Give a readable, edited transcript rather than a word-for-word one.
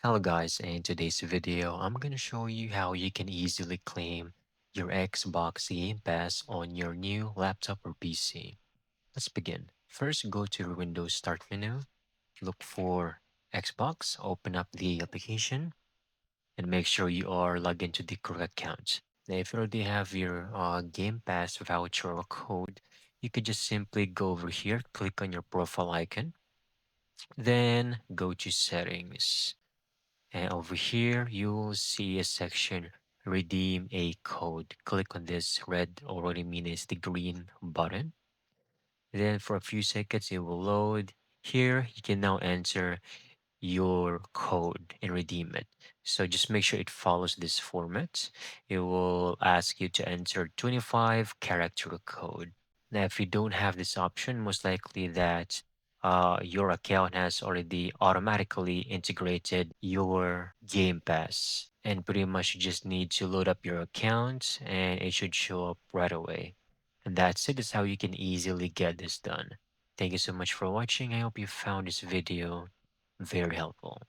Hello guys, in today's video, I'm gonna show you how you can easily claim your Xbox Game Pass on your new laptop or PC. Let's begin. First, go to your Windows Start menu, look for Xbox, open up the application, and make sure you are logged into the correct account. Now, if you already have your Game Pass voucher or code, you could just simply go over here, click on your profile icon, then go to Settings. And over here, you'll see a section redeem a code. Click on this red, already mean it's the green button. Then for a few seconds, it will load. Here, you can now enter your code and redeem it. So just make sure it follows this format. It will ask you to enter 25 character code. Now, if you don't have this option, most likely that your account has already automatically integrated your Game Pass. And pretty much you just need to load up your account and it should show up right away. And that's it. That's how you can easily get this done. Thank you so much for watching. I hope you found this video very helpful.